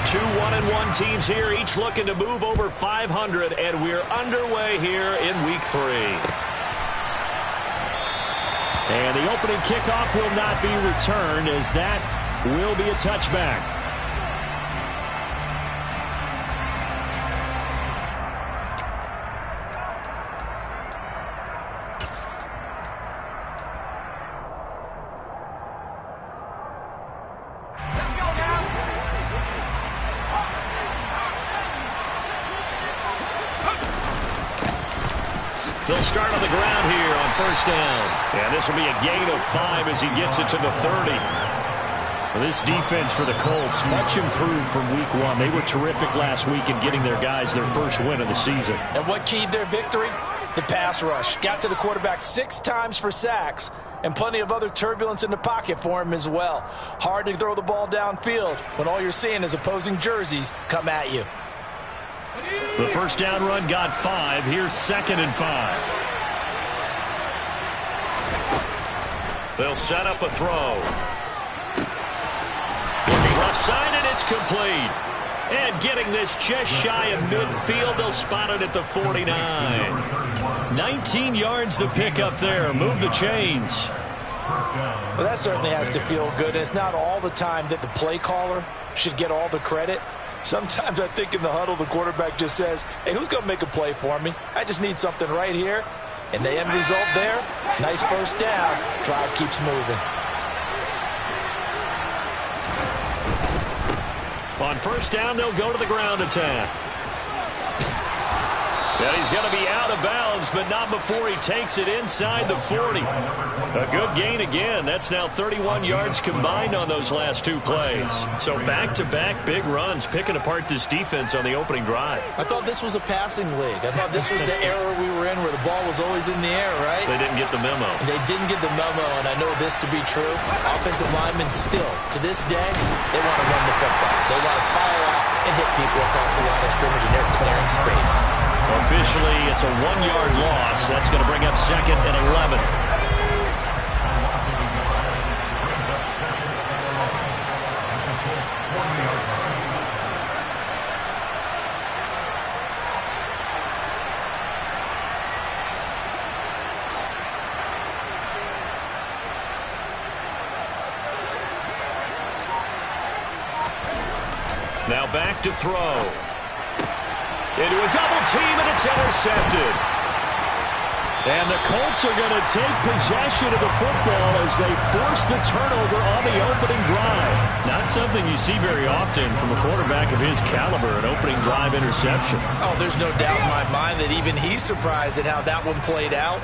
Two 1-1 teams here, each looking to move over 500, and we're underway here in Week 3. And the opening kickoff will not be returned, as that will be a touchback. They'll start on the ground here on first down. And this will be a gain of 5 as he gets it to the 30. Well, this defense for the Colts, much improved from Week 1. They were terrific last week in getting their guys their first win of the season. And what keyed their victory? The pass rush. Got to the quarterback 6 times for sacks, and plenty of other turbulence in the pocket for him as well. Hard to throw the ball downfield when all you're seeing is opposing jerseys come at you. The first down run got 5. Here's 2nd and 5. They'll set up a throw. Looking left side, and it's complete. And getting this just shy of midfield, they'll spot it at the 49. 19 yards to pick up there. Move the chains. Well, that certainly has to feel good. It's not all the time that the play caller should get all the credit. Sometimes I think in the huddle, the quarterback just says, hey, who's going to make a play for me? I just need something right here. And the end result there, nice first down. Drive keeps moving. On first down, they'll go to the ground attack. And he's going to be out of bounds, but not before he takes it inside the 40. A good gain again. That's now 31 yards combined on those last 2 plays. So back-to-back big runs, picking apart this defense on the opening drive. I thought this was a passing league. I thought this was the era we were in where the ball was always in the air, right? They didn't get the memo. And they didn't get the memo, and I know this to be true. Offensive linemen still, to this day, they want to run the football. They want to fire out and hit people across the line of scrimmage, and they're clearing space. Officially, it's a 1-yard loss. That's going to bring up 2nd and 11. Now back to throw. Into a double team, and it's intercepted. And the Colts are going to take possession of the football as they force the turnover on the opening drive. Not something you see very often from a quarterback of his caliber, an opening drive interception. Oh, there's no doubt in my mind that even he's surprised at how that one played out.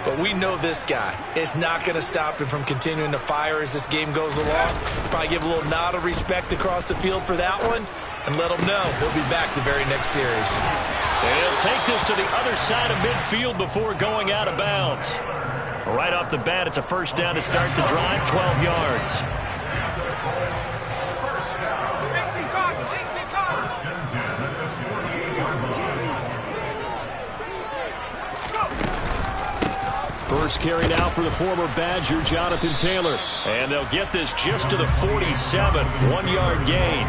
But we know this guy is not going to stop him from continuing to fire as this game goes along. Probably give a little nod of respect across the field for that one, and let him know he'll be back the very next series. And he'll take this to the other side of midfield before going out of bounds. Right off the bat, it's a first down to start the drive, 12 yards. First carry now for the former Badger, Jonathan Taylor. And they'll get this just to the 47, 1-yard gain.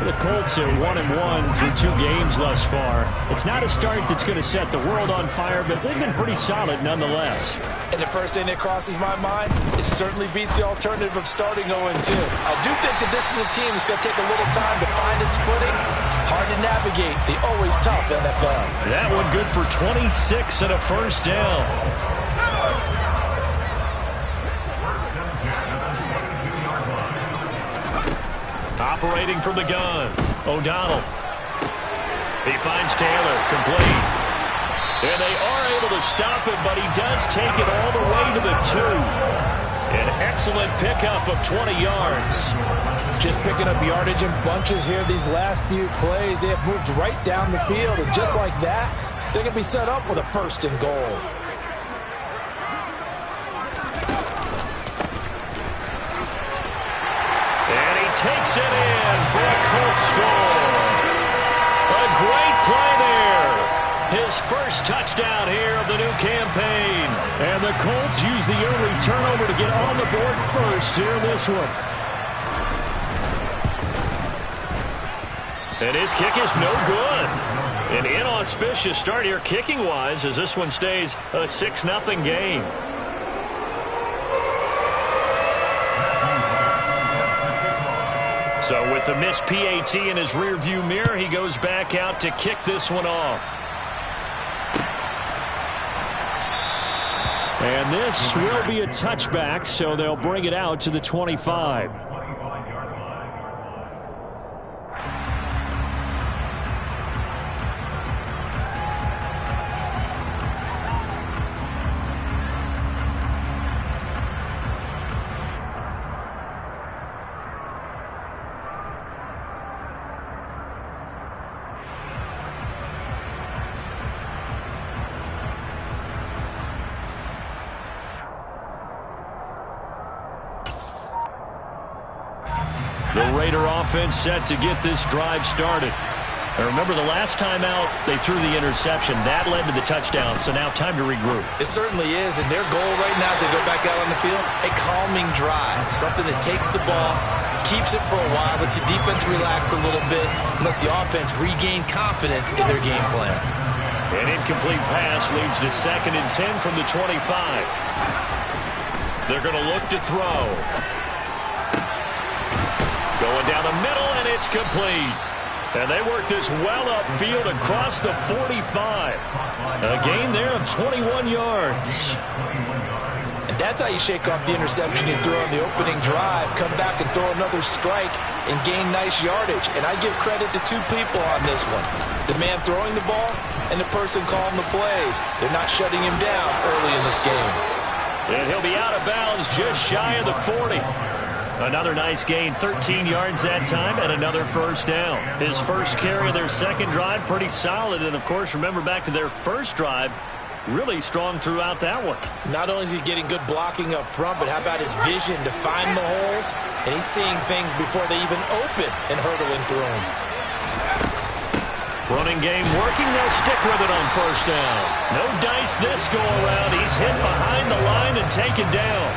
The Colts are 1-1 through 2 games thus far. It's not a start that's going to set the world on fire, but they've been pretty solid nonetheless. And the first thing that crosses my mind, it certainly beats the alternative of starting 0-2. I do think that this is a team that's going to take a little time to find its footing. Hard to navigate the always tough NFL. That one good for 26 and a first down. Operating from the gun, O'Donnell. He finds Taylor, complete. And they are able to stop him, but he does take it all the way to the 2. An excellent pickup of 20 yards. Just picking up yardage in bunches here these last few plays. They have moved right down the field, and just like that, they can be set up with a 1st and goal. Takes it in for a Colts score. A great play there. His first touchdown here of the new campaign. And the Colts use the early turnover to get on the board first here in this one. And his kick is no good. An inauspicious start here kicking-wise as this one stays a 6-0 game. So with the missed PAT in his rearview mirror, he goes back out to kick this one off. And this will be a touchback, so they'll bring it out to the 25. The Raider offense set to get this drive started. And remember, the last time out, they threw the interception. That led to the touchdown, so now time to regroup. It certainly is, and their goal right now as they go back out on the field, a calming drive, something that takes the ball, keeps it for a while, lets the defense relax a little bit, and lets the offense regain confidence in their game plan. An incomplete pass leads to 2nd and 10 from the 25. They're going to look to throw. Going down the middle, and it's complete. And they work this well upfield across the 45. A gain there of 21 yards. And that's how you shake off the interception you threw on the opening drive, come back and throw another strike and gain nice yardage. And I give credit to two people on this one. The man throwing the ball and the person calling the plays. They're not shutting him down early in this game. And he'll be out of bounds just shy of the 40. Another nice gain, 13 yards that time, and another first down. His first carry of their second drive, pretty solid. And, of course, remember back to their first drive, really strong throughout that one. Not only is he getting good blocking up front, but how about his vision to find the holes? And he's seeing things before they even open and hurdling through them. Running game working. They'll stick with it on first down. No dice this go-around. He's hit behind the line and taken down.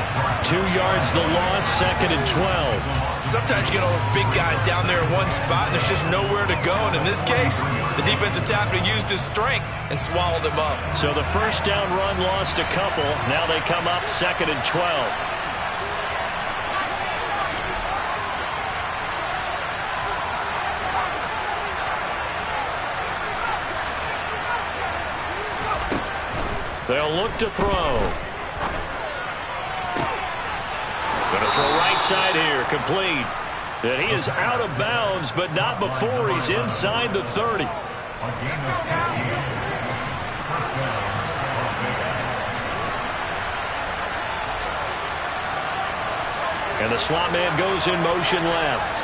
2 yards the loss, 2nd and 12. Sometimes you get all those big guys down there in one spot, and there's just nowhere to go. And in this case, the defensive tackle used his strength and swallowed him up. So the first down run lost a couple. Now they come up 2nd and 12. They'll look to throw. Going to throw right side here, complete. And he is out of bounds, but not before he's inside the 30. And the slot man goes in motion left.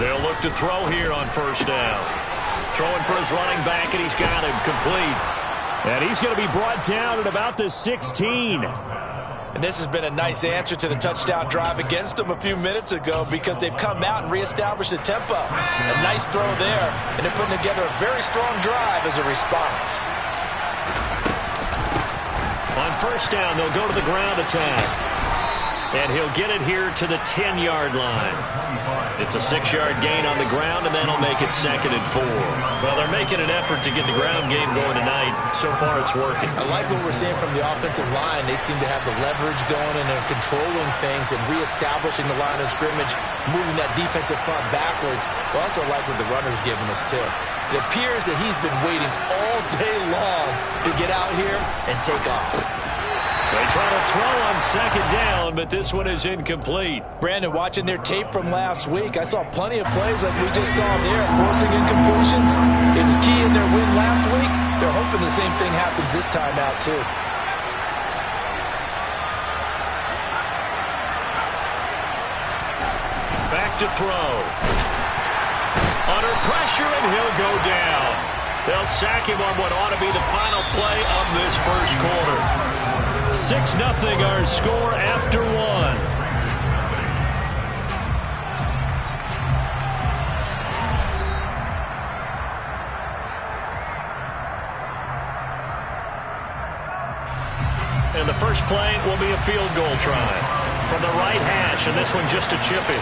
They'll look to throw here on first down. Throwing for his running back, and he's got him complete. And he's going to be brought down at about the 16. And this has been a nice answer to the touchdown drive against them a few minutes ago because they've come out and reestablished the tempo. A nice throw there, and they're putting together a very strong drive as a response. On first down, they'll go to the ground attack. And he'll get it here to the 10-yard line. It's a 6-yard gain on the ground, and that'll make it 2nd and 4. Well, they're making an effort to get the ground game going tonight. So far, it's working. I like what we're seeing from the offensive line. They seem to have the leverage going, and they're controlling things and reestablishing the line of scrimmage, moving that defensive front backwards. But also like what the runner's giving us, too. It appears that he's been waiting all day long to get out here and take off. They try to throw on second down, but this one is incomplete. Brandon, watching their tape from last week, I saw plenty of plays like we just saw there, forcing incompletions. It was key in their win last week. They're hoping the same thing happens this time out, too. Back to throw. Under pressure, and he'll go down. They'll sack him on what ought to be the final play of this first quarter. 6-0 our score after one. And the first play will be a field goal try from the right hash, and this one just a chippy.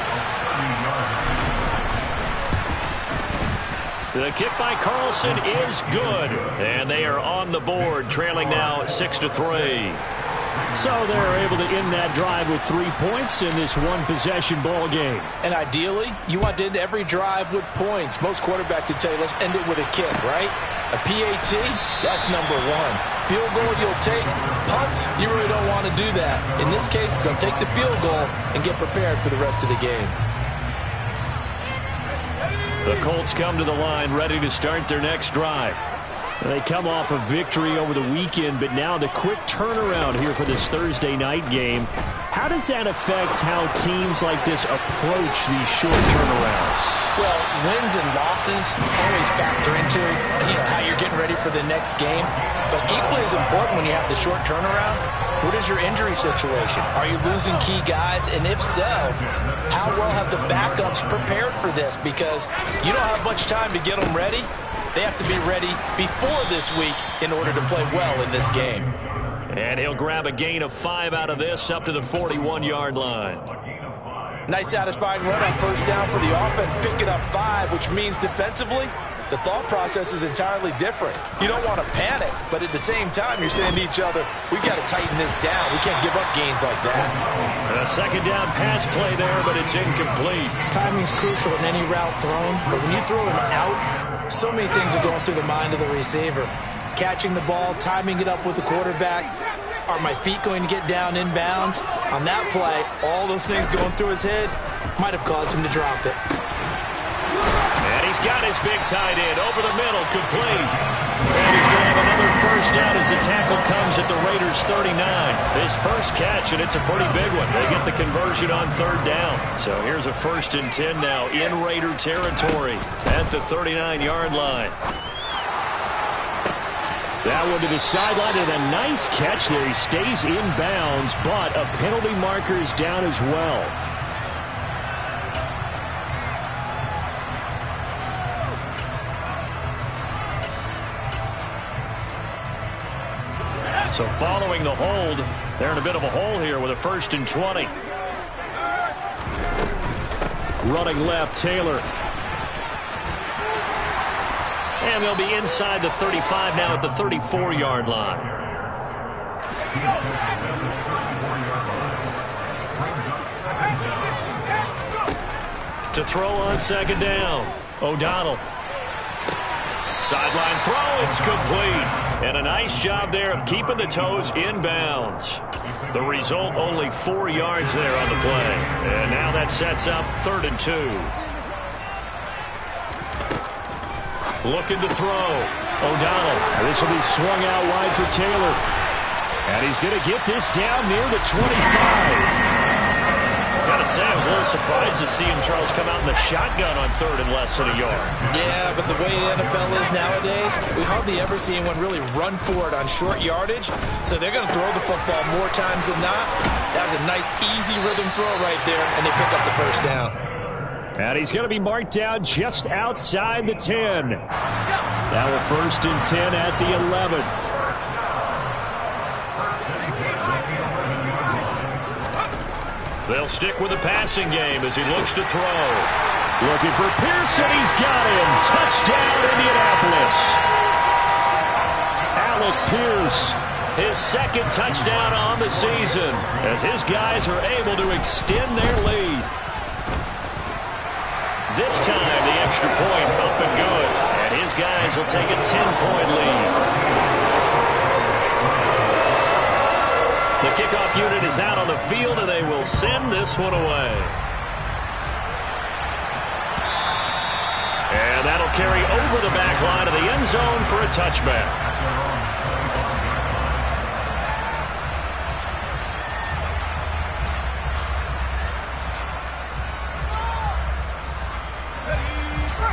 The kick by Carlson is good, and they are on the board, trailing now 6-3. So they're able to end that drive with 3 points in this one-possession ball game. And ideally, you want to end every drive with points. Most quarterbacks would tell you, let's end it with a kick, right? A PAT, that's number one. Field goal you'll take. Punts, you really don't want to do that. In this case, they'll take the field goal and get prepared for the rest of the game. The Colts come to the line ready to start their next drive. They come off a victory over the weekend, but now the quick turnaround here for this Thursday night game. How does that affect how teams like this approach these short turnarounds? Well, wins and losses always factor into how you're getting ready for the next game. But equally as important when you have the short turnaround, what is your injury situation? Are you losing key guys? And if so, how well have the backups prepared for this? Because you don't have much time to get them ready. They have to be ready before this week in order to play well in this game. And he'll grab a gain of 5 out of this up to the 41-yard line. Nice satisfying run on first down for the offense, picking up 5, which means defensively, the thought process is entirely different. You don't want to panic, but at the same time, you're saying to each other, we've got to tighten this down. We can't give up gains like that. A second down pass play there, but it's incomplete. Timing's crucial in any route thrown, but when you throw an out, so many things are going through the mind of the receiver. Catching the ball, timing it up with the quarterback. Are my feet going to get down inbounds? On that play, all those things going through his head might have caused him to drop it. And he's got his big tight end over the middle, complete. And he's going to have another first down as the tackle comes at the Raiders' 39. His first catch, and it's a pretty big one. They get the conversion on third down. So here's a 1st and 10 now in Raider territory at the 39-yard line. That one to the sideline, and a nice catch there. He stays in bounds, but a penalty marker is down as well. So following the hold, they're in a bit of a hole here with a 1st and 20. Running left, Taylor. And they'll be inside the 35 now at the 34-yard line. To throw on second down, O'Donnell. Sideline throw, it's complete. And a nice job there of keeping the toes in bounds. The result, only 4 yards there on the play. And now that sets up 3rd and 2. Looking to throw. O'Donnell. This will be swung out wide for Taylor. And he's going to get this down near the 25. Got to say, I was a little surprised to see him, Charles, come out in the shotgun on 3rd and less than a yard. Yeah, but the way the NFL is nowadays, we hardly ever see anyone really run for it on short yardage. So they're going to throw the football more times than not. That was a nice, easy rhythm throw right there, and they pick up the first down. And he's going to be marked down just outside the 10. Now a 1st and 10 at the 11. They'll stick with the passing game as he looks to throw. Looking for Pearson. He's got him. Touchdown, Indianapolis. Alec Pierce, his 2nd touchdown on the season as his guys are able to extend their lead. This time, the extra point up and good. And his guys will take a 10-point lead. The kickoff unit is out on the field, and they will send this one away. And that'll carry over the back line of the end zone for a touchback.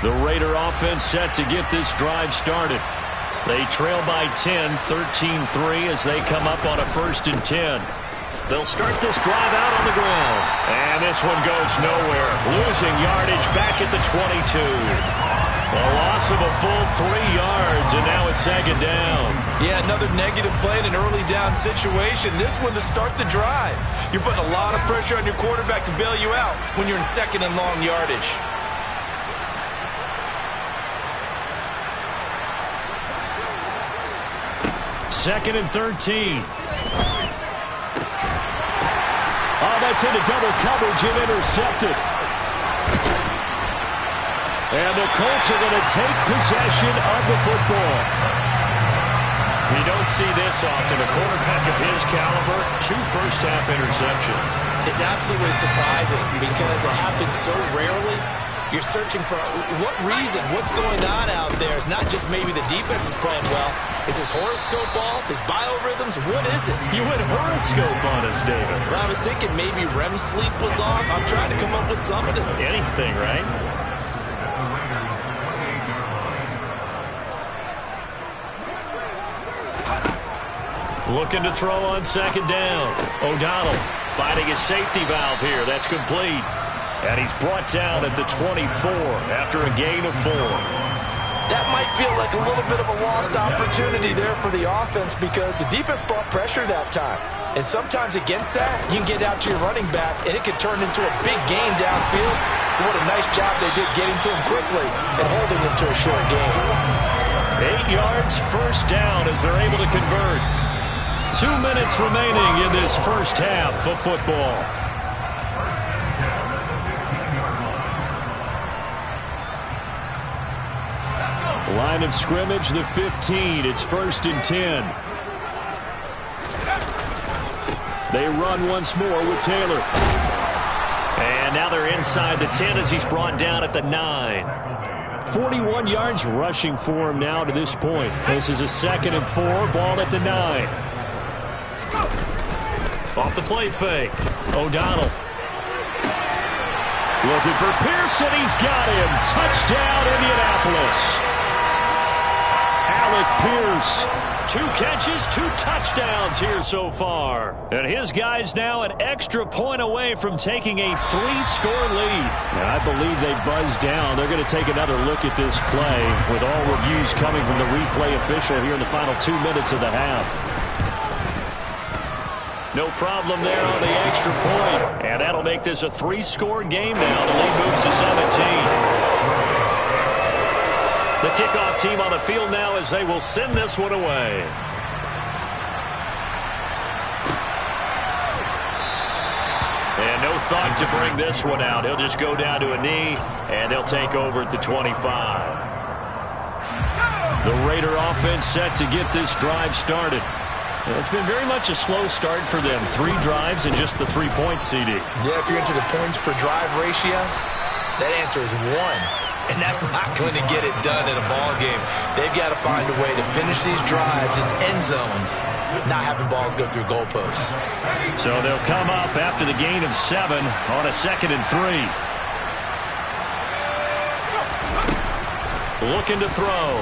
The Raider offense set to get this drive started. They trail by 10, 13-3 as they come up on a 1st and 10. They'll start this drive out on the ground. And this one goes nowhere. Losing yardage back at the 22. A loss of a full 3 yards, and now it's 2nd down. Yeah, another negative play in an early down situation. This one to start the drive. You're putting a lot of pressure on your quarterback to bail you out when you're in second and long yardage. Second and 13. Oh, that's into double coverage and intercepted. And the Colts are going to take possession of the football. We don't see this often. A quarterback of his caliber, 2 first-half interceptions. It's absolutely surprising because it happens so rarely. You're searching for what reason, what's going on out there. It's not just maybe the defense is playing well. Is his horoscope off? His biorhythms? What is it? You went horoscope on us, David. Well, I was thinking maybe REM sleep was off. I'm trying to come up with something. Anything, right? Looking to throw on second down. O'Donnell finding his safety valve here. That's complete. And he's brought down at the 24 after a gain of 4. That might feel like a little bit of a lost opportunity there for the offense because the defense brought pressure that time. And sometimes against that, you can get out to your running back, and it can turn into a big gain downfield. What a nice job they did getting to him quickly and holding him to a short gain. 8 yards, first down as they're able to convert. 2 minutes remaining in this first half of football. Line of scrimmage, the 15. It's 1st and 10. They run once more with Taylor. And now they're inside the 10 as he's brought down at the 9. 41 yards rushing for him now to this point. This is a 2nd and 4, ball at the 9. Off the play fake. O'Donnell. Looking for Pearson. He's got him. Touchdown, Indianapolis. Alec Pierce. 2 catches, 2 touchdowns here so far. And his guys now an extra point away from taking a 3-score lead. And I believe they buzzed down. They're going to take another look at this play with all reviews coming from the replay official here in the final 2 minutes of the half. No problem there on the extra point. And that'll make this a 3-score game now. The lead moves to 17. The kickoff team on the field now as they will send this one away. And no thought to bring this one out. He'll just go down to a knee, and they'll take over at the 25. The Raider offense set to get this drive started. It's been very much a slow start for them. 3 drives and just the 3 points, CD. Yeah, if you're into the points per drive ratio, that answer is 1. And that's not going to get it done in a ball game. They've got to find a way to finish these drives in end zones, not having balls go through goalposts. So they'll come up after the gain of 7 on a 2nd and 3. Looking to throw.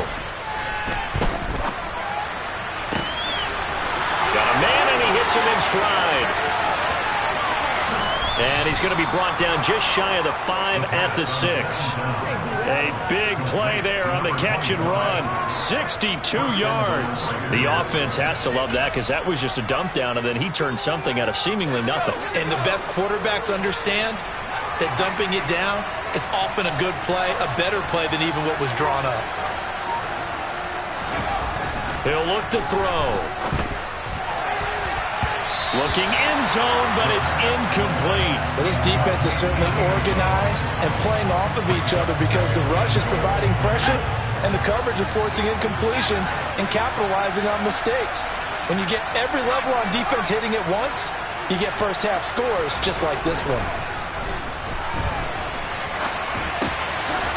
Got a man, and he hits him in stride. And he's going to be brought down just shy of the 5 at the 6. A big play there on the catch and run. 62 yards. The offense has to love that because that was just a dump down, and then he turned something out of seemingly nothing. And the best quarterbacks understand that dumping it down is often a good play, a better play than even what was drawn up. He'll look to throw. Looking end zone, but it's incomplete. Well, this defense is certainly organized and playing off of each other because the rush is providing pressure and the coverage is forcing incompletions and capitalizing on mistakes. When you get every level on defense hitting at once, you get first half scores just like this one.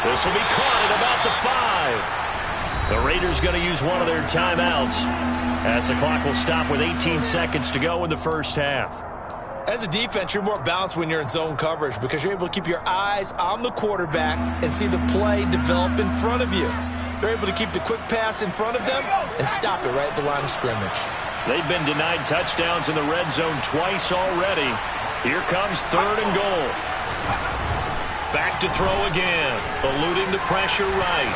This will be caught at about the 5. The Raiders going to use one of their timeouts as the clock will stop with 18 seconds to go in the first half. As a defense, you're more balanced when you're in zone coverage because you're able to keep your eyes on the quarterback and see the play develop in front of you. They're able to keep the quick pass in front of them and stop it right at the line of scrimmage. They've been denied touchdowns in the red zone twice already. Here comes 3rd and goal. Back to throw again, eluding the pressure right.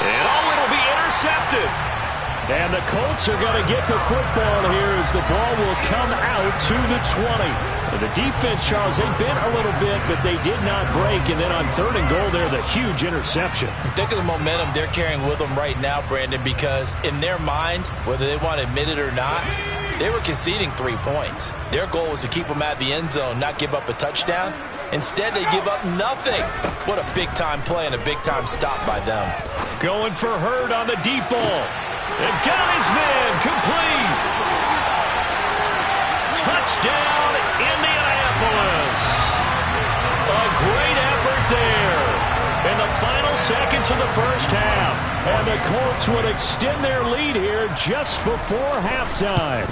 And it'll be intercepted. And the Colts are going to get the football here as the ball will come out to the 20. The defense, Charles, they bent a little bit, but they did not break. And then on 3rd and goal there, the huge interception. Think of the momentum they're carrying with them right now, Brandon, because in their mind, whether they want to admit it or not, they were conceding 3 points. Their goal was to keep them at the end zone, not give up a touchdown. Instead, they give up nothing. What a big-time play and a big-time stop by them. Going for Hurd on the deep ball. And got his man complete. Touchdown, Indianapolis. A great effort there in the final seconds of the first half. And the Colts would extend their lead here just before halftime.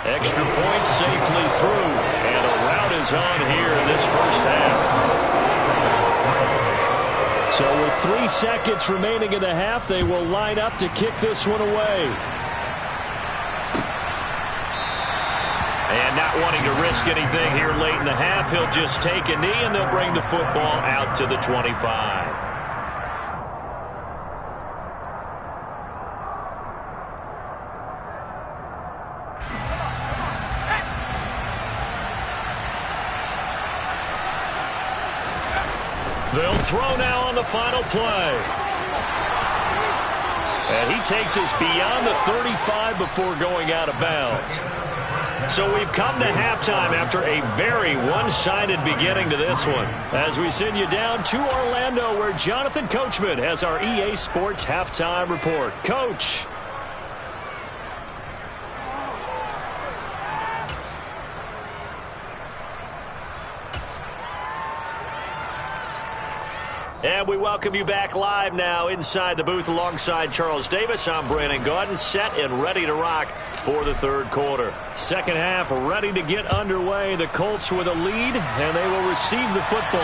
Extra point safely through. And a rout is on here in this first half. So with 3 seconds remaining in the half, they will line up to kick this one away. And not wanting to risk anything here late in the half, he'll just take a knee and they'll bring the football out to the 25. They'll throw now on the final play. And he takes us beyond the 35 before going out of bounds. So we've come to halftime after a very one-sided beginning to this one. As we send you down to Orlando, where Jonathan Coachman has our EA Sports halftime report. Coach. And we welcome you back live now inside the booth alongside Charles Davis. I'm Brandon Gaudin, set and ready to rock for the 3rd quarter. Second half ready to get underway. The Colts with a lead, and they will receive the football.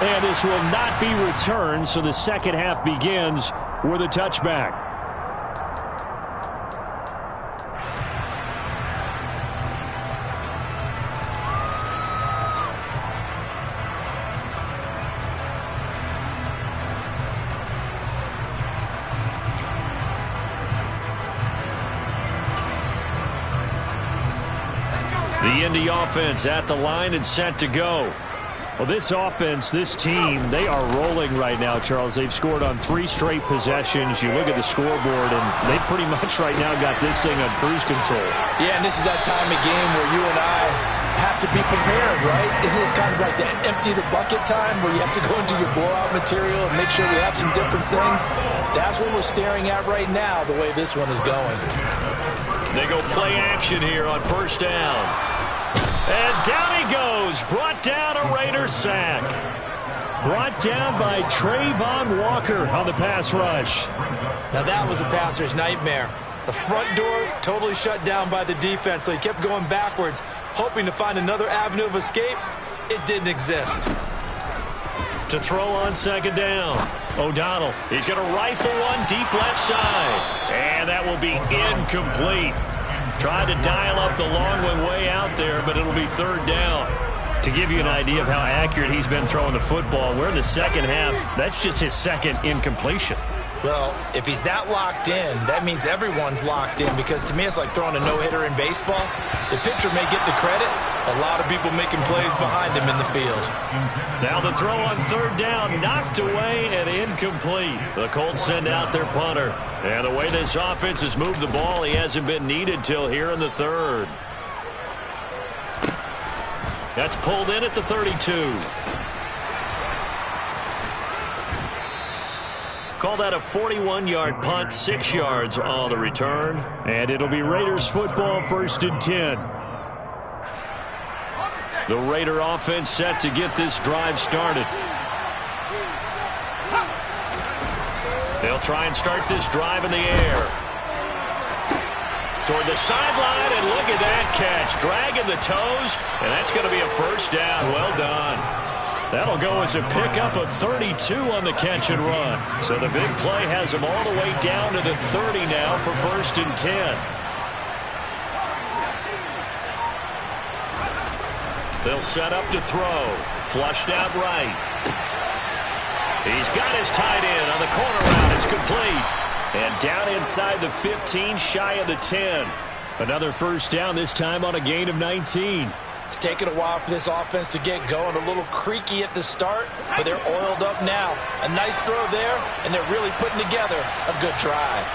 And this will not be returned, so the second half begins with a touchback. The Indy offense at the line and set to go. Well, this offense, this team, they are rolling right now, Charles. They've scored on 3 straight possessions. You look at the scoreboard, and they pretty much right now got this thing on cruise control. Yeah, and this is that time of game where you and I have to be prepared, right? Isn't this kind of like the empty the bucket time where you have to go into your blowout material and make sure we have some different things? That's what we're staring at right now, the way this one is going. They go play action here on 1st down. And down he goes. Brought down a Raiders sack. Brought down by Trayvon Walker on the pass rush. Now that was a passer's nightmare. The front door totally shut down by the defense, so he kept going backwards, hoping to find another avenue of escape. It didn't exist. To throw on 2nd down. O'Donnell. He's going to rifle one deep left side. And that will be incomplete. Tried to dial up the long one way out there, but it'll be 3rd down. To give you an idea of how accurate he's been throwing the football, we're in the second half. That's just his 2nd incompletion. Well, if he's that locked in, that means everyone's locked in, because to me it's like throwing a no-hitter in baseball. The pitcher may get the credit. A lot of people making plays behind him in the field. Now the throw on 3rd down, knocked away and incomplete. The Colts send out their punter. And the way this offense has moved the ball, he hasn't been needed till here in the 3rd. That's pulled in at the 32. Call that a 41-yard punt, 6 yards on the return. And it'll be Raiders football, 1st and 10. The Raider offense set to get this drive started. They'll try and start this drive in the air. Toward the sideline, and look at that catch. Dragging the toes, and that's going to be a 1st down. Well done. That'll go as a pickup of 32 on the catch and run. So the big play has them all the way down to the 30 now for 1st and 10. They'll set up to throw. Flushed out right. He's got his tight end on the And down inside the 15, shy of the 10. Another first down, this time on a gain of 19. It's taken a while for this offense to get going. A little creaky at the start, but they're oiled up now. A nice throw there, and they're really putting together a good drive.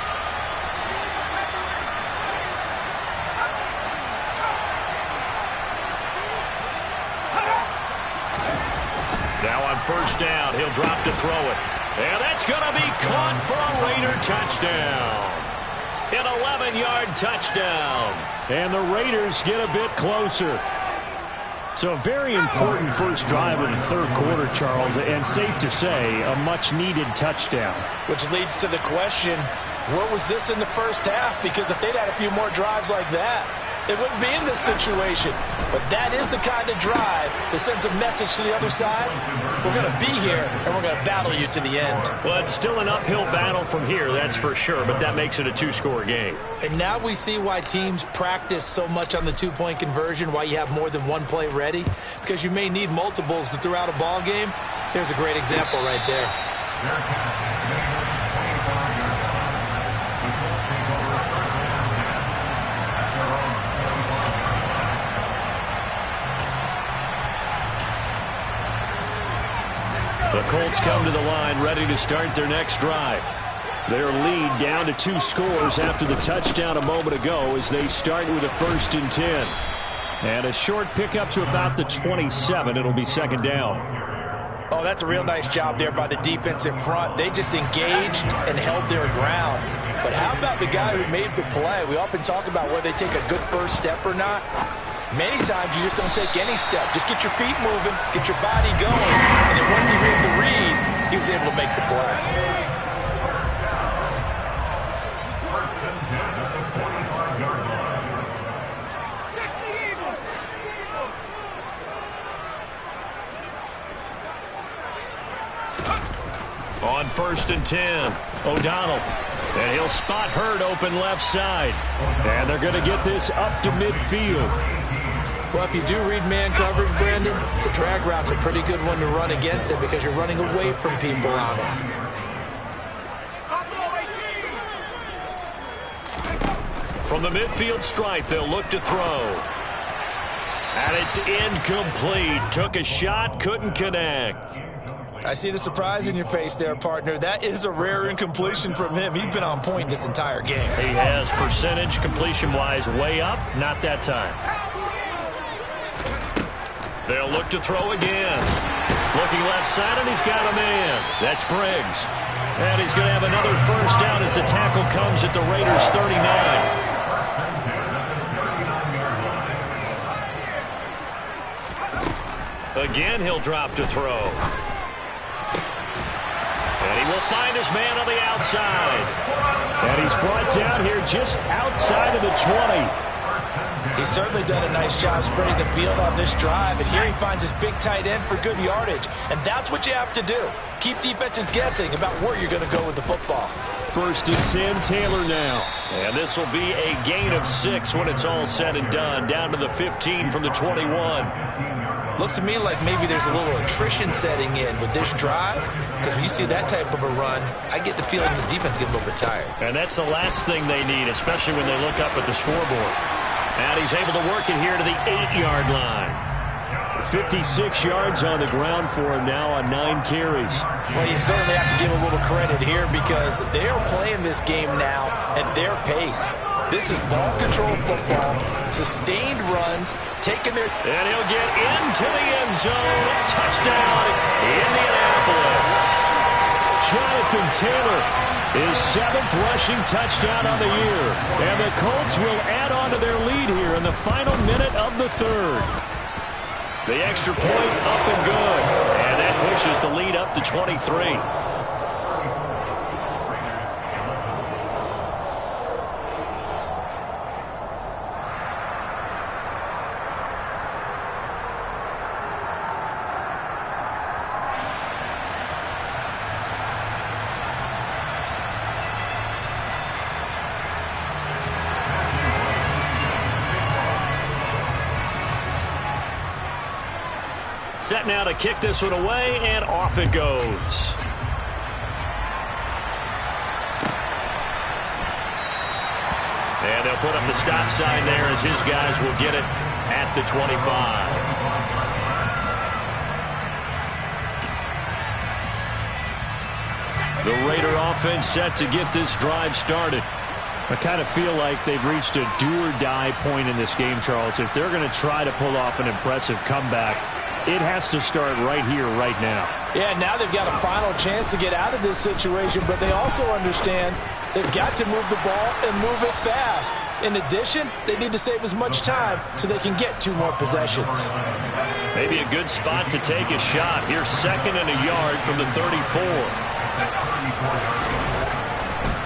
Now on first down, he'll drop to throw it. And that's going to be caught for a Raider touchdown. An 11-yard touchdown. And the Raiders get a bit closer. So a very important first drive of the third quarter, Charles, and safe to say, a much-needed touchdown. Which leads to the question, where was this in the first half? Because if they'd had a few more drives like that, it wouldn't be in this situation. But that is the kind of drive that sends a message to the other side. We're going to be here, and we're going to battle you to the end. Well, it's still an uphill battle from here, that's for sure, but that makes it a two-score game. And now we see why teams practice so much on the two-point conversion, why you have more than one play ready, because you may need multiples to throw out a ball game. There's a great example right there. The Colts come to the line ready to start their next drive. Their lead down to 2 scores after the touchdown a moment ago as they start with a 1st and 10. And a short pickup to about the 27. It'll be second down. Oh, that's a real nice job there by the defensive front. They just engaged and held their ground. But how about the guy who made the play? We often talk about whether they take a good first step or not. Many times you just don't take any step. Just get your feet moving, get your body going, and then once he made the read, he was able to make the play. On 1st and 10, O'Donnell. And he'll spot Hurd open left side. And they're going to get this up to midfield. Well, if you do read man coverage, Brandon, the drag route's a pretty good one to run against it because you're running away from people on it. From the midfield stripe, they'll look to throw. And it's incomplete. Took a shot, couldn't connect. I see the surprise in your face there, partner. That is a rare incompletion from him. He's been on point this entire game. He has percentage completion-wise way up. Not that time. They'll look to throw again. Looking left side, and he's got a man. That's Briggs. And he's going to have another first down as the tackle comes at the Raiders' 39. Again, he'll drop to throw. And he will find his man on the outside. And he's brought down here just outside of the 20. He's certainly done a nice job spreading the field on this drive, and here he finds his big tight end for good yardage. And that's what you have to do. Keep defenses guessing about where you're going to go with the football. 1st and 10, Taylor now. And this will be a gain of 6 when it's all said and done. Down to the 15 from the 21. Looks to me like maybe there's a little attrition setting in with this drive, because when you see that type of a run, I get the feeling the defense gets a little bit tired. And that's the last thing they need, especially when they look up at the scoreboard. And he's able to work it here to the 8-yard line. 56 yards on the ground for him now on 9 carries. Well, you certainly have to give a little credit here because they are playing this game now at their pace. This is ball control football, sustained runs, taking their... And he'll get into the end zone. Touchdown, Indianapolis. Jonathan Taylor, his 7th rushing touchdown on the year. And the Colts will add on to their lead here in the final minute of the 3rd. The extra point up and good. And that pushes the lead up to 23. Set now to kick this one away, and off it goes. And they'll put up the stop sign there as his guys will get it at the 25. The Raider offense set to get this drive started. I kind of feel like they've reached a do-or-die point in this game, Charles. If they're going to try to pull off an impressive comeback, it has to start right here, right now. Yeah, now they've got a final chance to get out of this situation, but they also understand they've got to move the ball and move it fast. In addition, they need to save as much time so they can get 2 more possessions. Maybe a good spot to take a shot. Here's 2nd and a yard from the 34.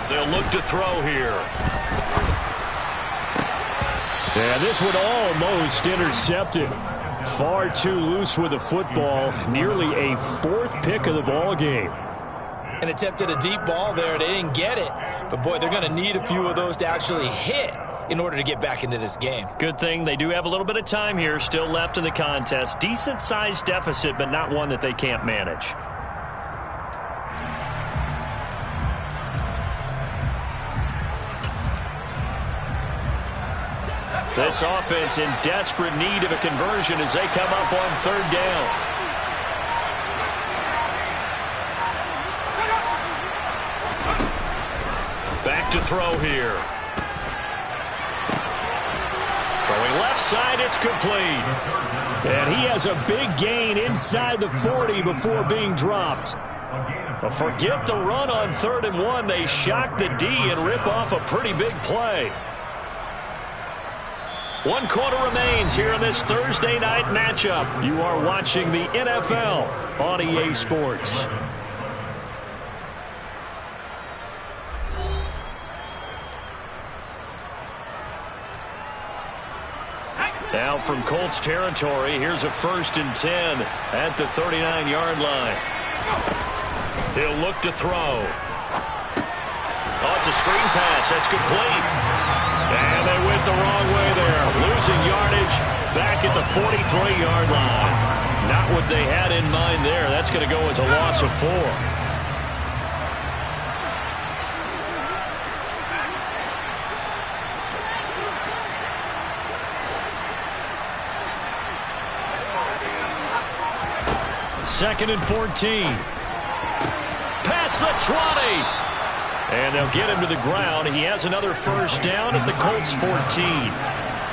They'll look to throw here. Yeah, this one almost intercepted. Far too loose with the football. Nearly a 4th pick of the ball game. And attempted a deep ball there. They didn't get it. But, boy, they're going to need a few of those to actually hit in order to get back into this game. Good thing they do have a little bit of time here still left in the contest. Decent-sized deficit, but not one that they can't manage. This offense in desperate need of a conversion as they come up on 3rd down. Back to throw here. Throwing left side, it's complete. And he has a big gain inside the 40 before being dropped. But forget the run on 3rd and 1. They shock the D and rip off a pretty big play. 1 quarter remains here in this Thursday night matchup. You are watching the NFL on EA Sports. Now from Colts territory, here's a 1st and 10 at the 39-yard line. He'll look to throw. Oh, it's a screen pass. That's complete. And they went the wrong way there. Losing yardage back at the 43-yard line. Not what they had in mind there. That's going to go as a loss of 4. Second and 14. Past the 20. And they'll get him to the ground. He has another 1st down at the Colts 14.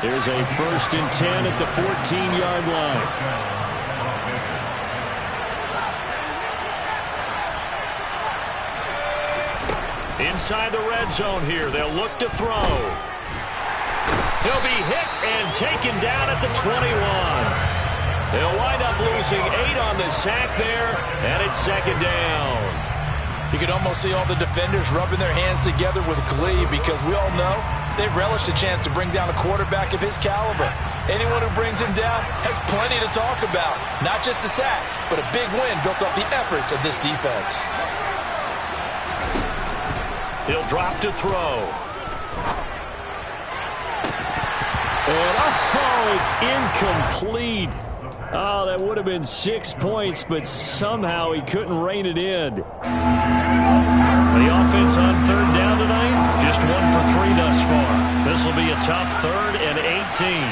There's a 1st and 10 at the 14-yard line. Inside the red zone here. They'll look to throw. He'll be hit and taken down at the 21. They'll wind up losing 8 on the sack there, and it's 2nd down. You can almost see all the defenders rubbing their hands together with glee because we all know they relish the chance to bring down a quarterback of his caliber. Anyone who brings him down has plenty to talk about. Not just a sack, but a big win built off the efforts of this defense. He'll drop to throw. And it's incomplete. Oh, that would have been 6 points, but somehow he couldn't rein it in. The offense on 3rd down tonight, just 1 for 3 thus far. This will be a tough 3rd and 18.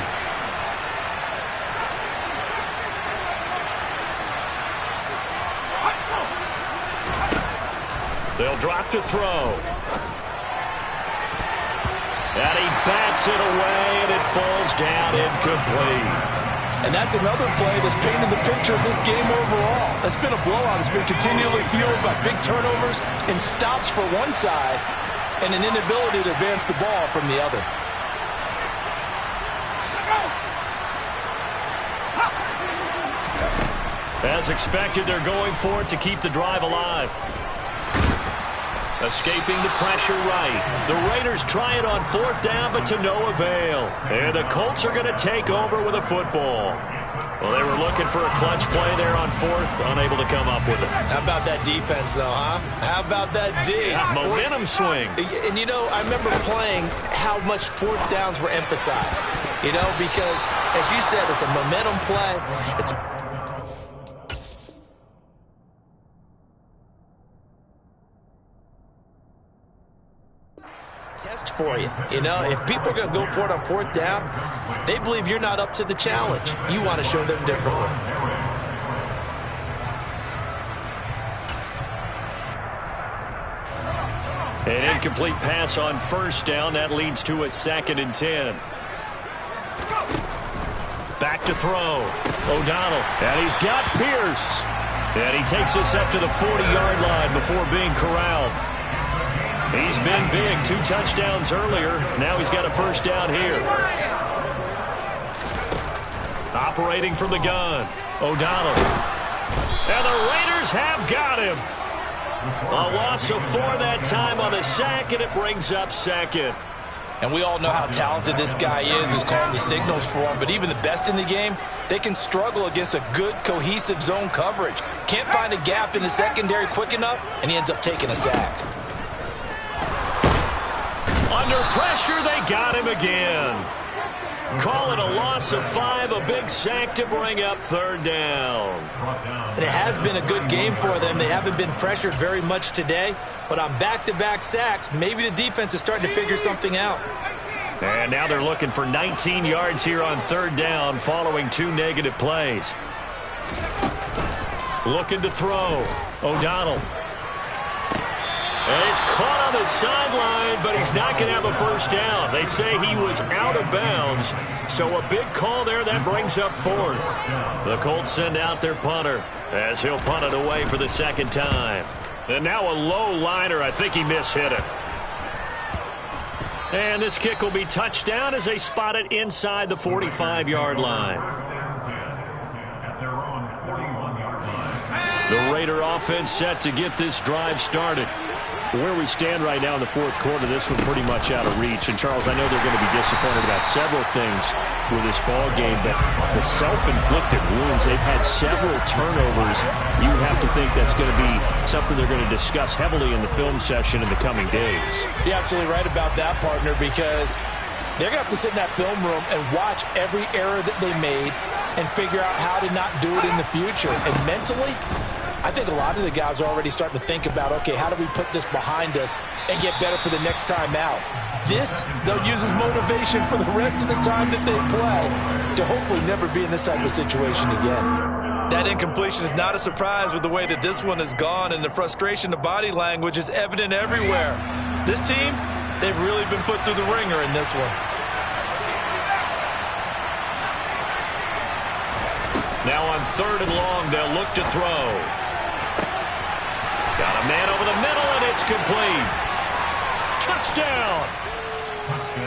They'll drop to throw. And he bats it away, and it falls down incomplete. And that's another play that's painted the picture of this game overall. It's been a blowout. It's been continually fueled by big turnovers and stops for one side and an inability to advance the ball from the other. As expected, they're going for it to keep the drive alive. Escaping the pressure right. The Raiders try it on 4th down, but to no avail. And the Colts are going to take over with a football. Well, they were looking for a clutch play there on 4th, unable to come up with it. How about that defense, though, huh? How about that D? Yeah, momentum swing. And, you know, I remember playing how much 4th downs were emphasized. You know, because, as you said, it's a momentum play. It's test for you. You know, if people are going to go for it on fourth down, they believe you're not up to the challenge. You want to show them differently. An incomplete pass on first down. That leads to a 2nd and 10. Back to throw. O'Donnell. And he's got Pierce. And he takes us up to the 40-yard line before being corralled. He's been big. 2 touchdowns earlier. Now he's got a first down here. Operating from the gun. O'Donnell. And the Raiders have got him. A loss of 4 that time on the sack, and it brings up 2nd. And we all know how talented this guy is who's calling the signals for him. But even the best in the game, they can struggle against a good, cohesive zone coverage. Can't find a gap in the secondary quick enough, and he ends up taking a sack. Under pressure, they got him again. Call it a loss of 5, a big sack to bring up 3rd down. And it has been a good game for them. They haven't been pressured very much today, but on back-to-back sacks, maybe the defense is starting to figure something out. And now they're looking for 19 yards here on 3rd down following 2 negative plays. Looking to throw. O'Donnell. And he's caught on the sideline, but he's not going to have a first down. They say he was out of bounds, so a big call there. That brings up 4th. The Colts send out their punter as he'll punt it away for the 2nd time. And now a low liner. I think he mishit it. And this kick will be touchdown as they spot it inside the 45-yard line. The Raider offense set to get this drive started. Where we stand right now in the 4th quarter, this one pretty much out of reach. And, Charles, I know they're going to be disappointed about several things with this ball game, but the self-inflicted wounds, they've had several turnovers. You would have to think that's going to be something they're going to discuss heavily in the film session in the coming days. You're absolutely right about that, partner, because they're going to have to sit in that film room and watch every error that they made and figure out how to not do it in the future. And mentally, I think a lot of the guys are already starting to think about, okay, how do we put this behind us and get better for the next time out? This, they'll use as motivation for the rest of the time that they play to hopefully never be in this type of situation again. That incompletion is not a surprise with the way that this one has gone, and the frustration, the body language is evident everywhere. This team, they've really been put through the ringer in this one. Now on 3rd and long, they'll look to throw. Got a man over the middle, and it's complete. Touchdown!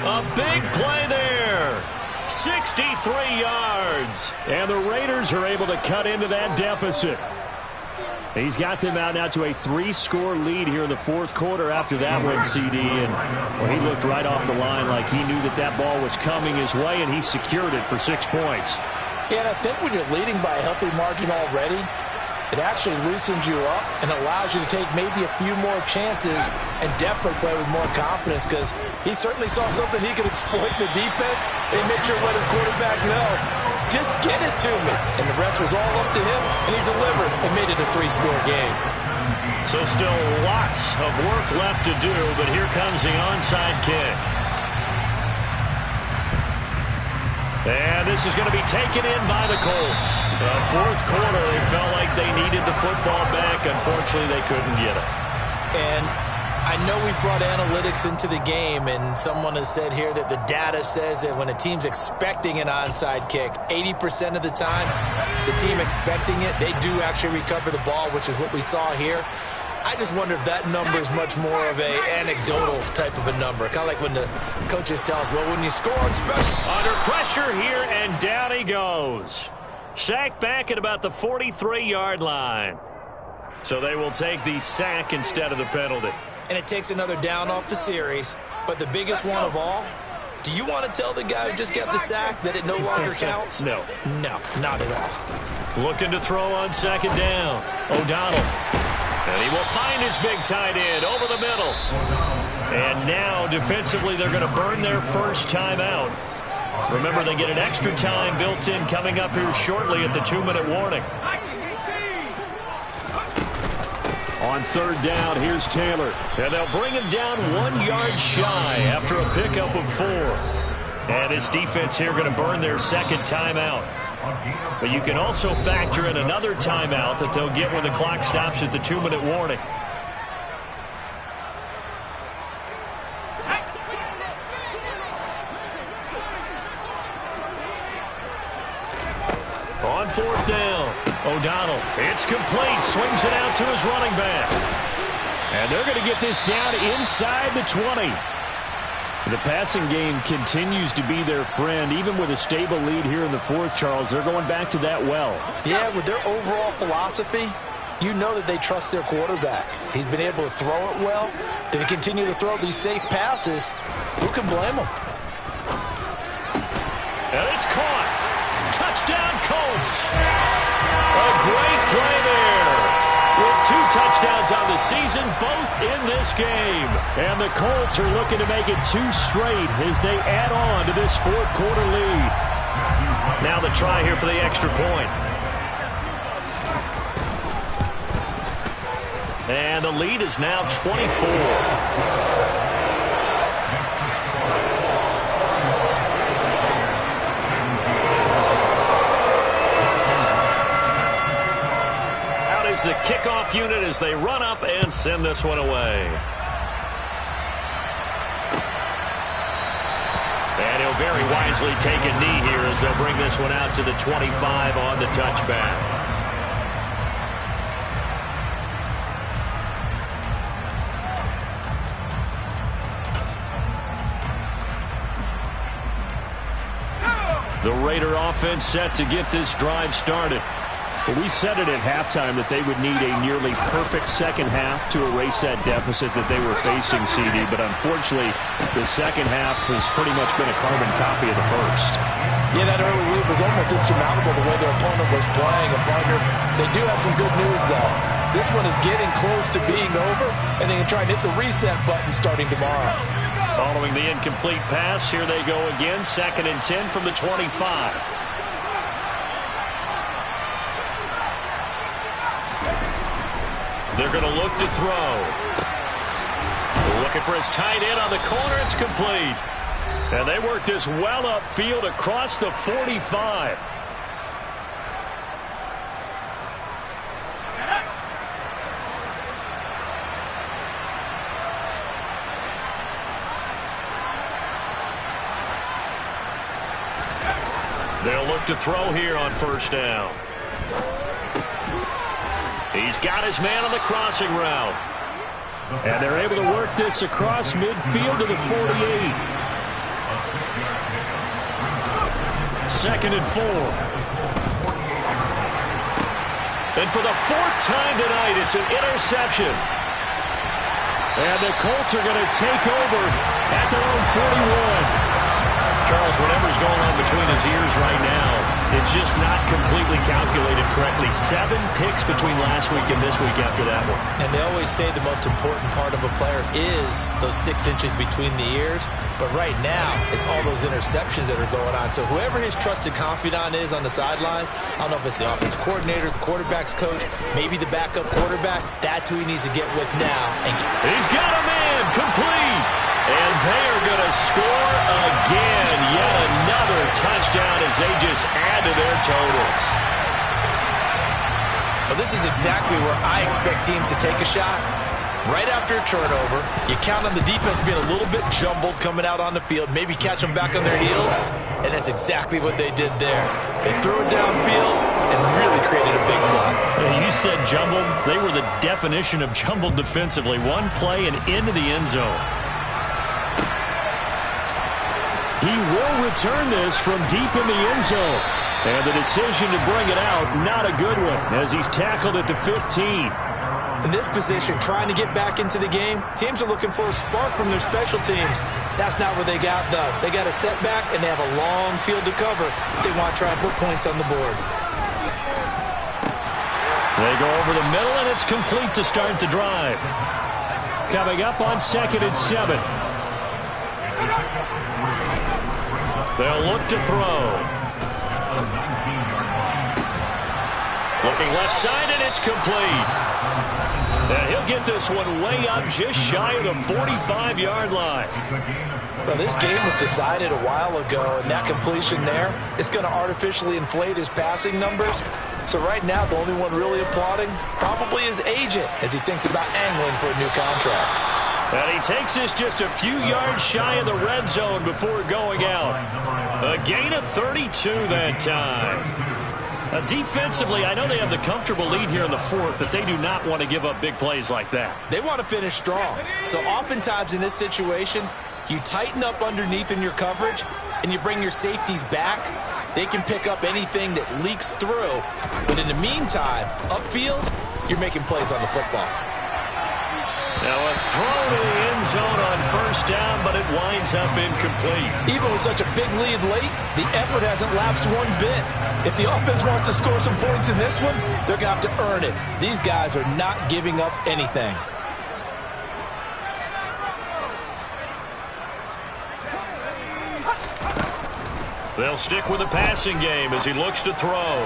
A big play there. 63 yards. And the Raiders are able to cut into that deficit. He's got them out now to a 3-score lead here in the 4th quarter after that one, CD. And well, he looked right off the line like he knew that that ball was coming his way, and he secured it for 6 points. Yeah, and I think when you're leading by a healthy margin already, it actually loosens you up and allows you to take maybe a few more chances and definitely play with more confidence, because he certainly saw something he could exploit in the defense and made sure to let his quarterback know, just get it to me. And the rest was all up to him, and he delivered and made it a 3-score game. So still lots of work left to do, but here comes the onside kick. And this is going to be taken in by the Colts. The 4th quarter, they felt like they needed the football back. Unfortunately, they couldn't get it. And I know we brought analytics into the game, and someone has said here that the data says that when a team's expecting an onside kick, 80% of the time, the team expecting it, they do actually recover the ball, which is what we saw here. I just wonder if that number is much more of a anecdotal type of a number. Kind of like when the coaches tell us, well, when you score on special. Under pressure here, and down he goes. Sacked back at about the 43-yard line. So they will take the sack instead of the penalty. And it takes another down off the series. But the biggest one of all, do you want to tell the guy who just got the sack that it no longer counts? No. No, not at all. Looking to throw on 2nd down. O'Donnell. And he will find his big tight end over the middle. And now, defensively, they're going to burn their first time out. Remember, they get an extra time built in coming up here shortly at the 2-minute warning. On third down, here's Taylor. And they'll bring him down 1 yard shy after a pickup of 4. And this defense here going to burn their second timeout. But you can also factor in another timeout that they'll get when the clock stops at the 2-minute warning. On fourth down, O'Donnell. It's complete. Swings it out to his running back. And they're going to get this down inside the 20. The passing game continues to be their friend. Even with a stable lead here in the fourth, Charles, they're going back to that well. Yeah, with their overall philosophy, you know that they trust their quarterback. He's been able to throw it well. They continue to throw these safe passes. Who can blame them? And it's caught. Touchdown, Colts. A great play there. With 2 touchdowns on the season, both in this game. And the Colts are looking to make it 2 straight as they add on to this fourth quarter lead. Now the try here for the extra point. And the lead is now 24. The kickoff unit as they run up and send this one away. And he'll very wisely take a knee here as they'll bring this one out to the 25 on the touchback. The Raider offense set to get this drive started. Well, we said it at halftime that they would need a nearly perfect second half to erase that deficit that they were facing, CD. But unfortunately, the second half has pretty much been a carbon copy of the first. Yeah, that early lead was almost insurmountable the way their opponent was playing. And, partner, they do have some good news, though. This one is getting close to being over, and they can try and hit the reset button starting tomorrow. Following the incomplete pass, here they go again. 2nd and 10 from the 25. They're going to look to throw. Looking for his tight end on the corner. It's complete. And they work this well upfield across the 45. They'll look to throw here on first down. He's got his man on the crossing route. And they're able to work this across midfield to the 48. 2nd and 4. And for the 4th time tonight, it's an interception. And the Colts are going to take over at their own 41. Charles, whatever's going on between his ears right now, it's just not completely calculated correctly. 7 picks between last week and this week after that one. And they always say the most important part of a player is those 6 inches between the ears. But right now, it's all those interceptions that are going on. So whoever his trusted confidant is on the sidelines, I don't know if it's the offensive coordinator, the quarterback's coach, maybe the backup quarterback, that's who he needs to get with now. And he's got a man complete. And they are going to score again. Yet another touchdown as they just add to their totals. Well, this is exactly where I expect teams to take a shot. Right after a turnover, you count on the defense being a little bit jumbled coming out on the field, maybe catch them back on their heels, and that's exactly what they did there. They threw it downfield and really created a big play. You said jumbled. They were the definition of jumbled defensively. One play and into the end zone. He will return this from deep in the end zone. And the decision to bring it out, not a good one, as he's tackled at the 15. In this position, trying to get back into the game, teams are looking for a spark from their special teams. That's not what they got, though. They got a setback, and they have a long field to cover if they want to try and put points on the board. They go over the middle, and it's complete to start the drive. Coming up on 2nd and 7. They'll look to throw. Looking left side, and it's complete. And he'll get this one way up just shy of the 45-yard line. Well, this game was decided a while ago, and that completion there is going to artificially inflate his passing numbers. So right now, the only one really applauding probably his agent as he thinks about angling for a new contract. And he takes this just a few yards shy of the red zone before going out. A gain of 32 that time. Defensively, I know they have the comfortable lead here in the fourth, but they do not want to give up big plays like that. They want to finish strong. So oftentimes in this situation, you tighten up underneath in your coverage, and you bring your safeties back. They can pick up anything that leaks through. But in the meantime, upfield, you're making plays on the football. Now a throw to the end zone on first down, but it winds up incomplete. Even with such a big lead late, the effort hasn't lapsed one bit. If the offense wants to score some points in this one, they're going to have to earn it. These guys are not giving up anything. They'll stick with the passing game as he looks to throw.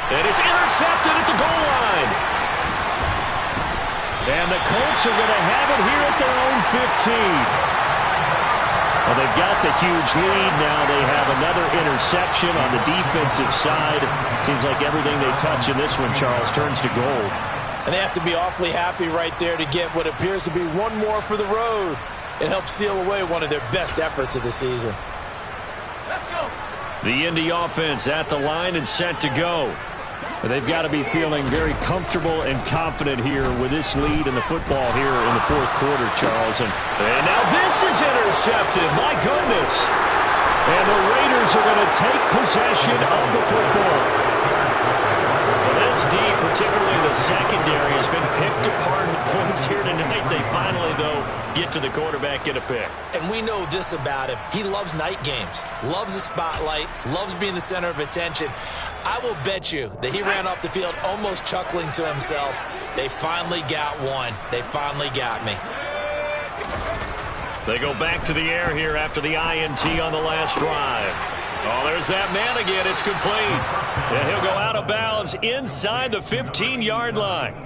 And it's intercepted at the goal line. And the Colts are going to have it here at their own 15. Well, they've got the huge lead. Now they have another interception on the defensive side. Seems like everything they touch in this one, Charles, turns to gold. And they have to be awfully happy right there to get what appears to be one more for the road. It helps seal away one of their best efforts of the season. Let's go. The Indy offense at the line and set to go. They've got to be feeling very comfortable and confident here with this lead in the football here in the fourth quarter, Charles. And now this is intercepted. My goodness. And the Raiders are going to take possession of the football. Well, this D, particularly the secondary, has been picked apart at points here tonight. They finally, though, get to the quarterback, get a pick. And we know this about him. He loves night games, loves the spotlight, loves being the center of attention. I will bet you that he ran off the field almost chuckling to himself. They finally got one. They finally got me. They go back to the air here after the INT on the last drive. Oh, there's that man again. It's complete. And he'll go out of bounds inside the 15-yard line.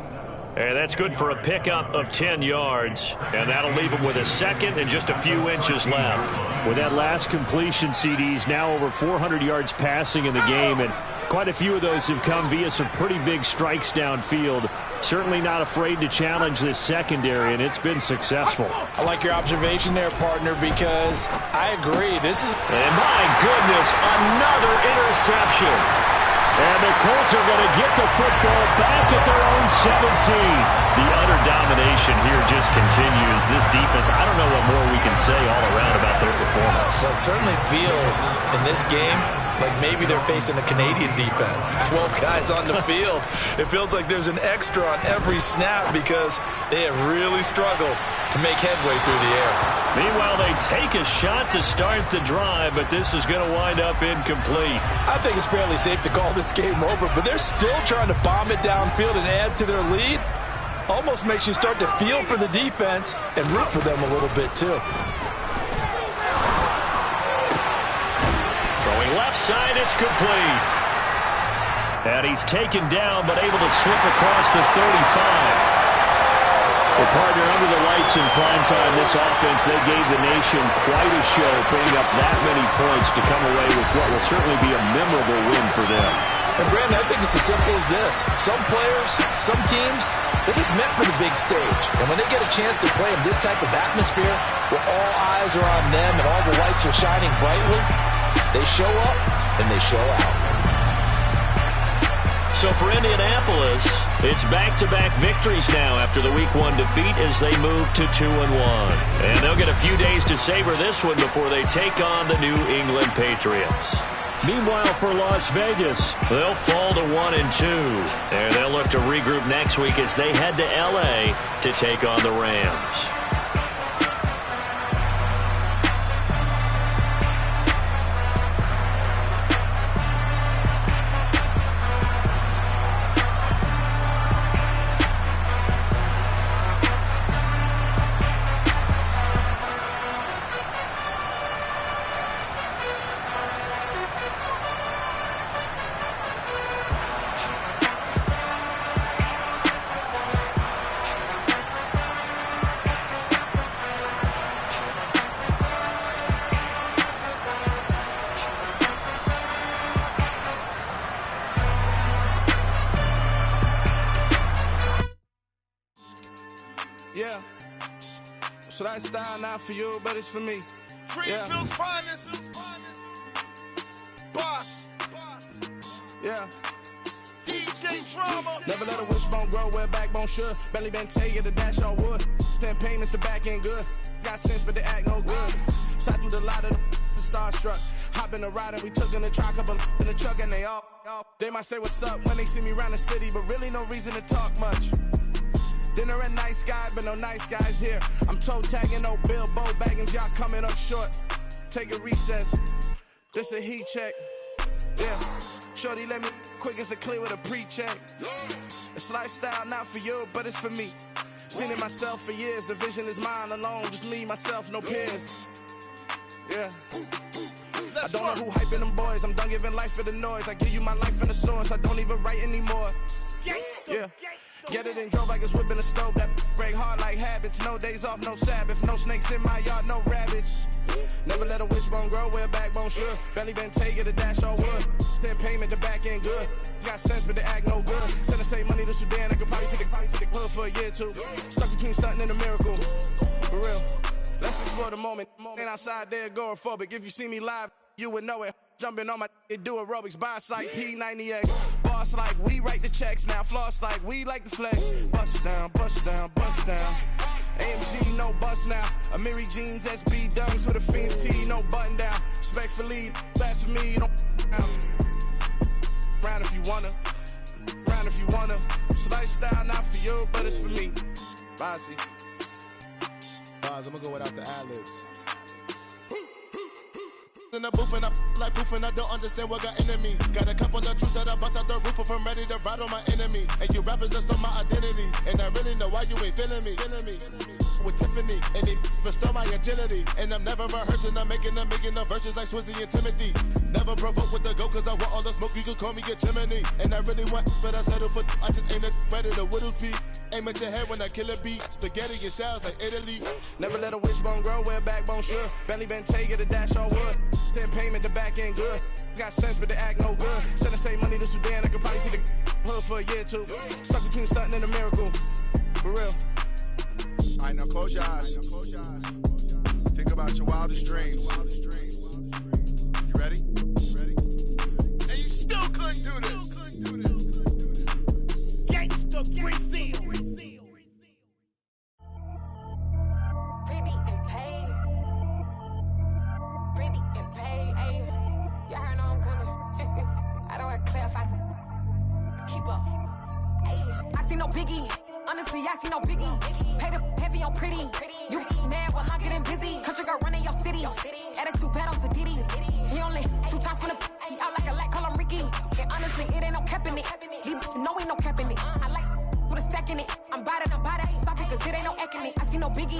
And that's good for a pickup of 10 yards. And that'll leave him with a second and just a few inches left. With that last completion, CD's now over 400 yards passing in the game. And quite a few of those have come via some pretty big strikes downfield. Certainly not afraid to challenge this secondary, and it's been successful. I like your observation there, partner, because I agree. This is... And my goodness, another interception. And the Colts are going to get the football back at their own 17. The utter domination here just continues. This defense, I don't know what more we can say all around about their performance. Well, it certainly feels in this game like maybe they're facing a Canadian defense. 12 guys on the field. It feels like there's an extra on every snap because they have really struggled to make headway through the air. Meanwhile, they take a shot to start the drive, but this is going to wind up incomplete. I think it's fairly safe to call this game over, but they're still trying to bomb it downfield and add to their lead. Almost makes you start to feel for the defense and root for them a little bit, too. Throwing left side, it's complete. And he's taken down, but able to slip across the 35. Well, partner, under the lights in primetime, this offense, they gave the nation quite a show, putting up that many points to come away with what will certainly be a memorable win for them. And, Brandon, I think it's as simple as this. Some players, some teams, they're just meant for the big stage. And when they get a chance to play in this type of atmosphere where all eyes are on them and all the lights are shining brightly, they show up and they show out. So for Indianapolis, it's back-to-back victories now after the Week 1 defeat as they move to 2-1. And they'll get a few days to savor this one before they take on the New England Patriots. Meanwhile, for Las Vegas, they'll fall to 1-2. And they'll look to regroup next week as they head to L.A. to take on the Rams. Yeah. So that style not for you, but it's for me. Greenfield's finest. Boss. Yeah. DJ Drama. Never let a wishbone grow where backbone should. Belly been taking the dash all wood. 10 payments, the back end good. Got sense, but they act no good. Shot through the lot of the starstruck. Hop in the ride and we took in the truck, couple in the truck, and they all. They might say what's up when they see me around the city, but really no reason to talk much. Dinner at nice guy, but no nice guys here. I'm toe tagging, no Bilbo baggins, y'all coming up short. Take a recess. This a heat check. Yeah. Shorty let me quick as a clear with a pre-check. It's lifestyle not for you, but it's for me. Seen it myself for years. The vision is mine alone. Just me, myself, no peers. Yeah. I don't know who hyping them boys. I'm done giving life for the noise. I give you my life in the source. I don't even write anymore. Yeah. Get it and drove like it's whipping a stove. That break hard like habits. No days off, no Sabbath. No snakes in my yard, no rabbits. Never let a wishbone grow where backbone should. Belly been taking the dash all wood. 10 payment, the back end good. Got sense, but they act no good. Send the same money to Sudan. I could probably take the hood for a year or two. Stuck between stunting and a miracle. For real. Let's explore the moment. Ain't outside there agoraphobic. If you see me live, you would know it. Jumping on my do aerobics, boss like P90X. Boss like we write the checks now. Floss like we like the flex. Bust down, bust down, bust down. AMG, no bust now. Amiri jeans, SB dunks with a Fiends T, no button down. Respectfully, that's for me, you don't round if you wanna. Round if you wanna. It's lifestyle not for you, but it's for me. Bossy. Boz, I'm gonna go without the ad-libs. In the booth and I like proof and I don't understand what got into me. Got a couple of truths that I bust out the roof if I'm ready to ride on my enemy. And you rappers just stole my identity, and I really know why you ain't feeling me. With Tiffany, and they restore my agility. And I'm never rehearsing, I'm making a million of verses like Swizzy and Timothy. Never provoke with the go, cause I want all the smoke, you can call me a chimney. And I really want, but I settle for, I just ain't ready to whittles peak. Aim at your head when I kill a beat. Spaghetti and shells like Italy. Never let a wishbone grow where backbone should. Belly been taking the dash all wood. 10 payment, the back end good. Got sense, but they act no good. Send the same money to Sudan, I could probably take the hood for a year or two. Stuck between stunting and a miracle. For real. Alright, now close your eyes. Think about your wildest dreams. You ready? And you still couldn't do this. Gangsta Brazil. Pretty and paid. Pretty and paid. Ayy. Y'all heard know I'm coming. I don't want to clarify. Keep up. Ayy. I see no biggie. Honestly, I see no biggie. Pay the heavy on pretty. You mad while I'm getting busy. Country girl running your city. Attitude bad on Sadidi. He only 2 times from the he out like a light, call him Ricky. And honestly, it ain't no cap in it. These know ain't no cap in it. I like with a stack in it. I'm by that. Stop it, cause it ain't no acting it. I see no biggie.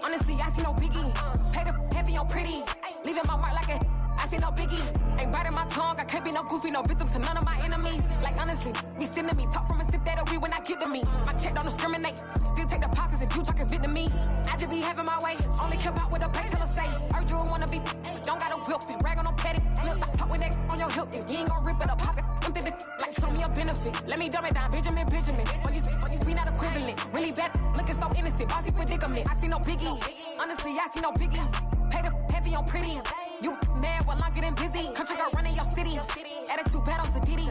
Honestly, I see no biggie. Pay the heavy on pretty. Leaving my mark like a I see no biggie. Ain't biting my tongue. I can't be no goofy, no victim to none of my enemies. Like honestly, be sending me talk from a sit that'll be when I get to me. My check don't discriminate. Still take deposits if you talking Vietnamese. I just be having my way. Only care about what a pay till I say. Urge you wanna be. Don't got a whip and rag on no petty. Lips, I talk with that on your hip. If you ain't gon' rip it up, pop it. Empty the like show me a benefit. Let me dumb it down, Benjamin. When these we not equivalent. Really bad, looking so innocent. Bossy predicament. I see no biggie. Honestly, I see no biggie. Pay the heavy on pretty. You mad while I'm getting busy. Country girl running your city. Attitude bad on Sadidi.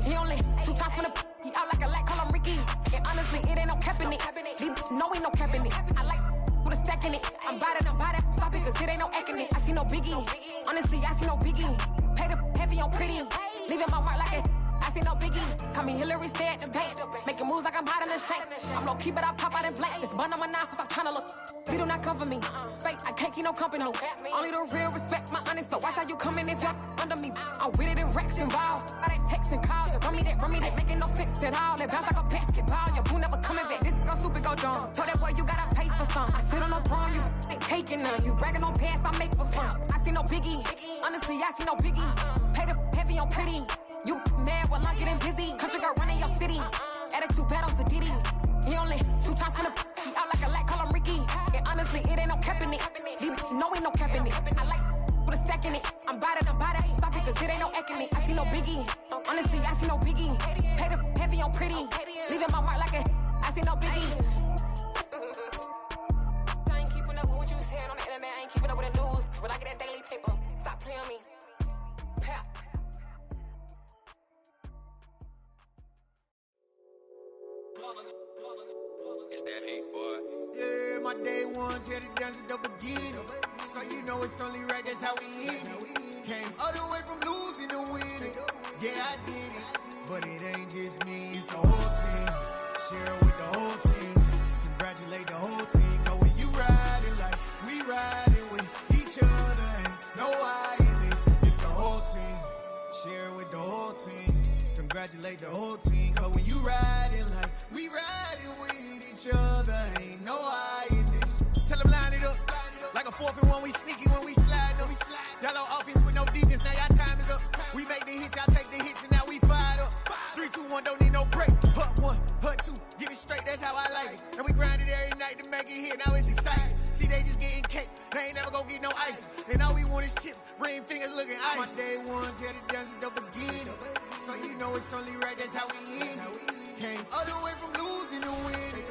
He only 2 times from the he out like a light, call him Ricky. And honestly, it ain't no cap in it. These know ain't no cap in it. I like with a stack in it. I'm by that. Stop it, cause it ain't no acting it. I see no biggie. Honestly, I see no biggie. Pay the heavy on pretty. Leaving my mark like it. I see no biggie. Call me Hillary, stay at the bank. Making moves like I'm hot in the shank. I'm low key, but I pop out in blank. It's bun on my knife, stop trying to look. They do not come for me. Fake, I can't keep no company. Only the real respect my honest. So watch how you coming if you're under me. I'm with it in Rex involved. I they texting calls. Just run me that. Making no sense at all. They bounce like a basketball. Your boo never coming back. This go stupid, go dumb. Told that boy you gotta pay for some. I sit on no throne, you ain't taking none. You bragging on pants, I make for fun. I see no biggie. Honestly, I see no biggie. Pay the heavy on pretty. You mad while I'm getting busy. Country girl running your city. Attitude bad on Sadidi. He only 2 times from the he out like a light, call him Ricky. And honestly, it ain't no cap in it. These know ain't no cap in it. I like with a stack in it. I'm by that. Stop it, cause it ain't no acting it. I see no biggie. Honestly, I see no biggie. Pay the heavy on pretty. Leaving my mark like a I see no biggie. my day ones here to dance at the beginning. So you know it's only right, that's how we end it. Came all the way from losing to winning. Yeah, I did it. But it ain't just me, it's the whole team. Share it with the whole team. Congratulate the whole team. Cause when you riding like we riding with each other, ain't no I in this. It's the whole team. Share it with the whole team. Congratulate the whole team. Cause when you riding like we riding with each other, ain't no I in this. Tell them line it up. Like a 4th and 1, we sneaky when we slide them. Y'all on offense with no defense, now y'all time is up. We make the hits, y'all take the hits, and now we fired up. 3, 2, 1, don't need no break. Hut 1, hut 2, get it straight, that's how I like it. And we grind it every night to make it hit, now it's exciting. See, they just getting cake, they ain't never gonna get no ice. And all we want is chips, ring fingers looking ice. My day ones here to dance at the beginning. So you know it's only right, that's how we end it. Came all the way from losing to winning.